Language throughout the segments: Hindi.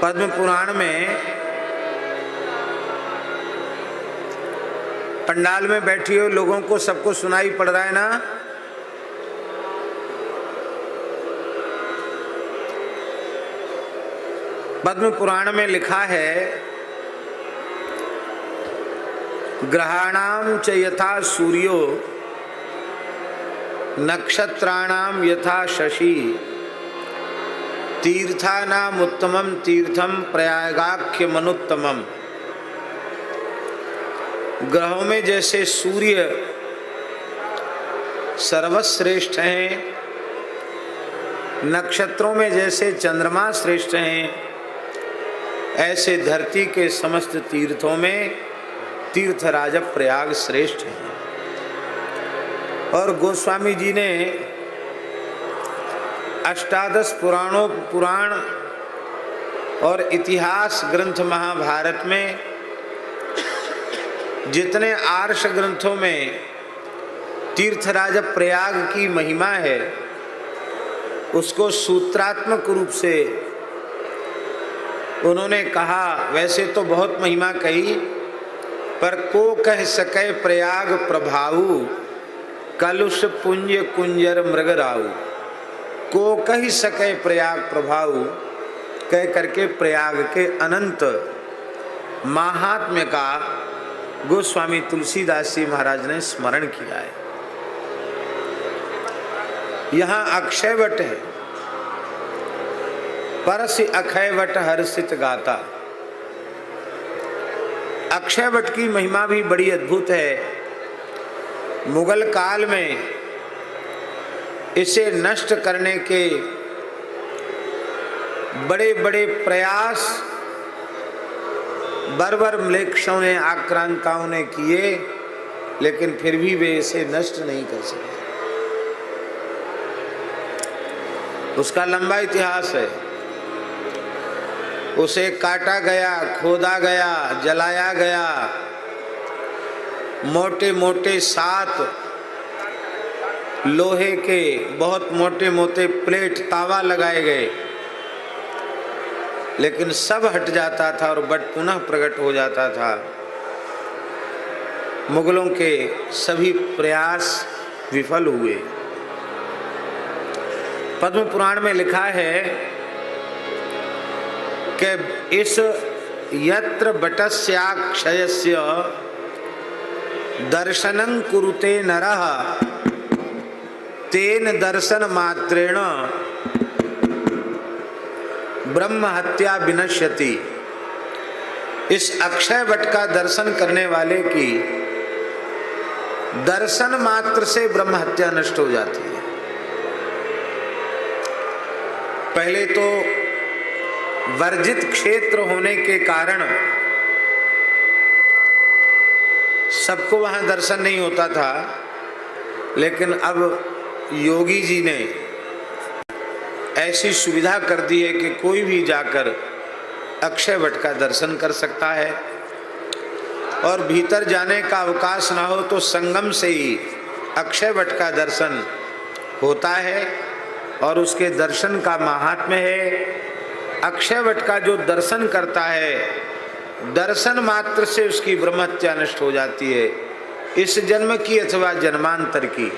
पद्म पुराण में पंडाल में बैठी हो लोगों को सबको सुनाई पड़ रहा है ना? पद्म पुराण में लिखा है, ग्रहाणाम च यथा सूर्यो नक्षत्राणाम यथा शशि तीर्थानाम उत्तमम तीर्थम प्रयागाख्य मनुत्तमम। ग्रहों में जैसे सूर्य सर्वश्रेष्ठ हैं, नक्षत्रों में जैसे चंद्रमा श्रेष्ठ हैं, ऐसे धरती के समस्त तीर्थों में तीर्थराज प्रयाग श्रेष्ठ है। और गोस्वामी जी ने अष्टादश पुराण और इतिहास ग्रंथ महाभारत में जितने आर्ष ग्रंथों में तीर्थराज प्रयाग की महिमा है उसको सूत्रात्मक रूप से उन्होंने कहा। वैसे तो बहुत महिमा कही, पर को कह सके प्रयाग प्रभाऊ कलुष पुंज कुंजर मृगराऊ। को कह सके प्रयाग प्रभाऊ कह करके प्रयाग के अनंत महात्म्य का गोस्वामी तुलसीदास जी महाराज ने स्मरण किया है। यहाँ अक्षय वट है, परसि अक्षय वट हर्षित गाता। अक्षय वट की महिमा भी बड़ी अद्भुत है। मुगल काल में इसे नष्ट करने के बड़े बड़े प्रयास बर्बर म्लेच्छों ने, आक्रांताओं ने किए, लेकिन फिर भी वे इसे नष्ट नहीं कर सके। उसका लंबा इतिहास है। उसे काटा गया, खोदा गया, जलाया गया, मोटे मोटे 7 लोहे के बहुत मोटे मोटे प्लेट तावा लगाए गए, लेकिन सब हट जाता था और बट पुनः प्रकट हो जाता था। मुगलों के सभी प्रयास विफल हुए। पद्म पुराण में लिखा है कि इस यत्र बटस्याक्षयस्य दर्शनं कुरुते नरः तेन दर्शन मात्रेण ब्रह्म हत्या विनश्यति। इस अक्षय वट का दर्शन करने वाले की दर्शन मात्र से ब्रह्म हत्या नष्ट हो जाती है। पहले तो वर्जित क्षेत्र होने के कारण सबको वहां दर्शन नहीं होता था, लेकिन अब योगी जी ने ऐसी सुविधा कर दी है कि कोई भी जाकर अक्षय वट का दर्शन कर सकता है। और भीतर जाने का अवकाश ना हो तो संगम से ही अक्षय वट का दर्शन होता है। और उसके दर्शन का महात्म्य है, अक्षय वट का जो दर्शन करता है, दर्शन मात्र से उसकी ब्रह्म हत्या नष्ट हो जाती है, इस जन्म की अथवा जन्मांतर की।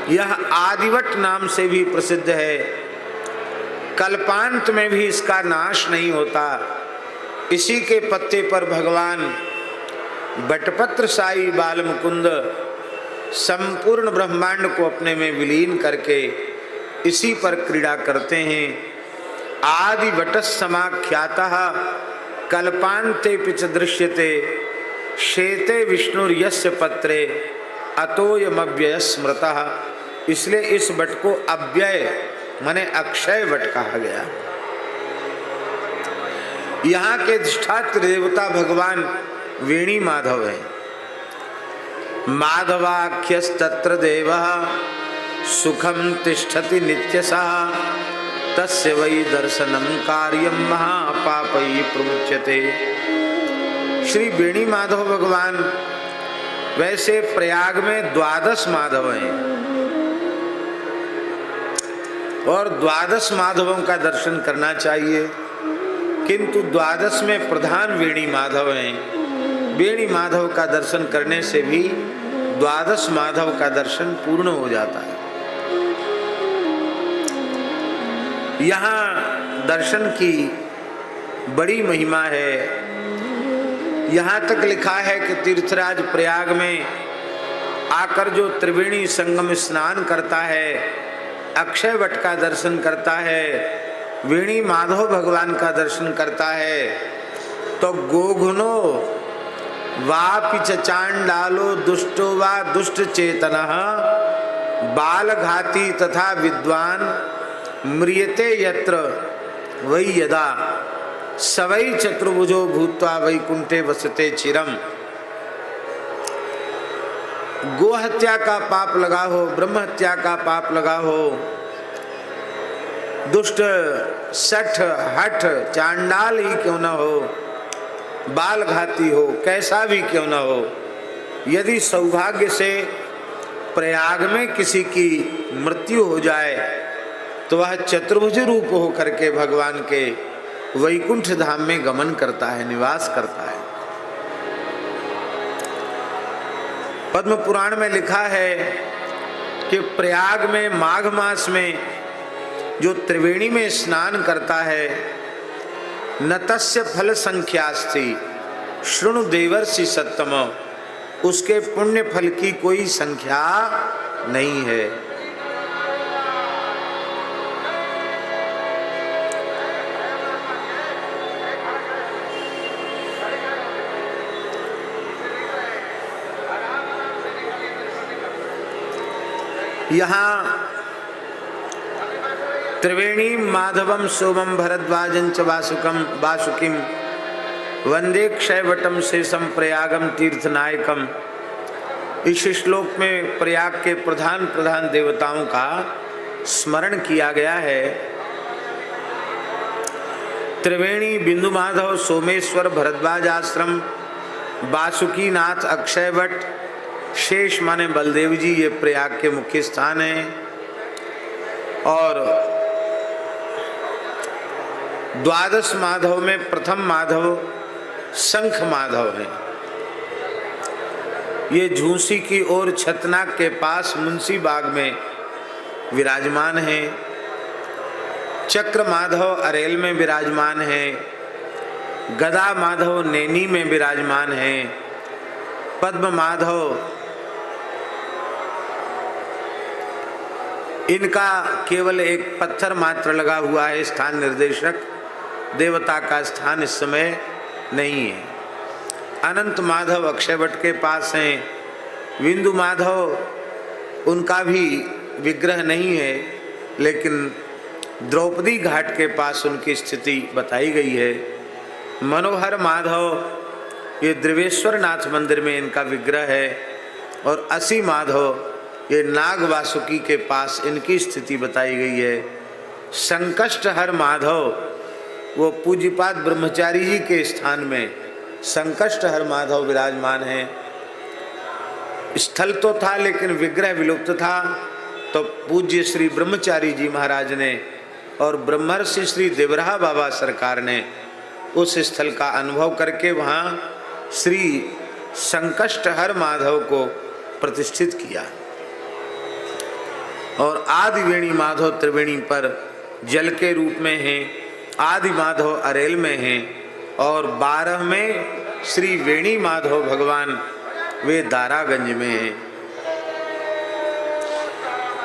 यह आदिवट नाम से भी प्रसिद्ध है। कल्पांत में भी इसका नाश नहीं होता। इसी के पत्ते पर भगवान बटपत्र साई बाल मुकुंद संपूर्ण ब्रह्मांड को अपने में विलीन करके इसी पर क्रीड़ा करते हैं। आदि वटस समाख्यातः कल्पांते पिच दृश्यते शेते विष्णुर्यस्य पत्रे अतोयमव्यय स्मृतः। इसलिए इस वट को अव्यय माने अक्षय वट कहा गया। यहाँ के अधिष्ठात्र देवता भगवान वेणी माधव है। माधवाख्यस्तत्र देवः सुखम तिष्ठति नित्यशः तस्य वै दर्शनम कार्यम महापापै प्रमुच्यते। श्री वेणी माधव भगवान वैसे प्रयाग में 12 माधव हैं। और 12 माधवों का दर्शन करना चाहिए, किंतु 12 में प्रधान वेणी माधव हैं। वेणी माधव का दर्शन करने से भी 12 माधव का दर्शन पूर्ण हो जाता है। यहाँ दर्शन की बड़ी महिमा है। यहाँ तक लिखा है कि तीर्थराज प्रयाग में आकर जो त्रिवेणी संगम स्नान करता है, अक्षय वट का दर्शन करता है, वेणी माधव भगवान का दर्शन करता है, तो गोघुनो वापि च चांडालो दुष्टो वा दुष्ट चेतनः बालघाती तथा विद्वान म्रियते यत्र वै यदा सवै चतुर्भुजो भूत्वा वैकुंठे वसते चिरम। गो हत्या का पाप लगा हो, ब्रह्म हत्या का पाप लगा हो, दुष्ट सठ हठ चांडाल ही क्यों न हो, बालघाती हो, कैसा भी क्यों न हो, यदि सौभाग्य से प्रयाग में किसी की मृत्यु हो जाए तो वह चतुर्भुज रूप हो करके भगवान के वैकुंठ धाम में गमन करता है, निवास करता है। पद्म पुराण में लिखा है कि प्रयाग में माघ मास में जो त्रिवेणी में स्नान करता है, न तस्य फल संख्यास्ति शृणु देवर्षि सत्तम, उसके पुण्य फल की कोई संख्या नहीं है। यहाँ त्रिवेणी माधवम सोमम भरद्वाजंच वासुकिम वंदे क्षयवटम शेषम प्रयागम तीर्थनायकम। इस श्लोक में प्रयाग के प्रधान प्रधान देवताओं का स्मरण किया गया है। त्रिवेणी, बिंदु माधव, सोमेश्वर, भरद्वाज आश्रम, वासुकी नाथ, अक्षयवट, शेष माने बलदेव जी, ये प्रयाग के मुख्य स्थान हैं। और 12 माधव में प्रथम माधव शंख माधव है। ये झूसी की ओर छतनाक के पास मुंशी बाग में विराजमान है। चक्र माधव अरेल में विराजमान है। गदा माधव नैनी में विराजमान है। पद्म माधव इनका केवल एक पत्थर मात्र लगा हुआ है, स्थान निर्देशक, देवता का स्थान इस समय नहीं है। अनंत माधव अक्षयवट के पास हैं। बिंदु माधव उनका भी विग्रह नहीं है, लेकिन द्रौपदी घाट के पास उनकी स्थिति बताई गई है। मनोहर माधव ये द्रिवेश्वर नाथ मंदिर में इनका विग्रह है। और असी माधव ये नाग वासुकी के पास इनकी स्थिति बताई गई है। संकष्टहर माधव वो पूज्यपाद ब्रह्मचारी जी के स्थान में संकष्टहर माधव विराजमान है। स्थल तो था लेकिन विग्रह विलुप्त था, तो पूज्य श्री ब्रह्मचारी जी महाराज ने और ब्रह्मर्षि श्री देवराहा बाबा सरकार ने उस स्थल का अनुभव करके वहाँ श्री संकष्टहर माधव को प्रतिष्ठित किया। और आदि वेणी माधव त्रिवेणी पर जल के रूप में हैं, आदि माधव अरेल में हैं, और 12 में श्री वेणी माधव भगवान वे दारागंज में हैं।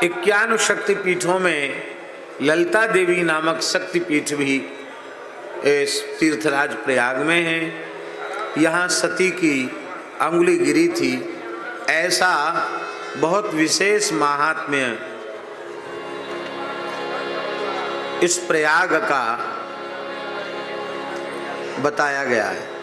51 शक्तिपीठों में ललिता देवी नामक शक्तिपीठ भी इस तीर्थराज प्रयाग में है। यहाँ सती की अंगुली गिरी थी, ऐसा बहुत विशेष महात्म्य इस प्रयाग का बताया गया है।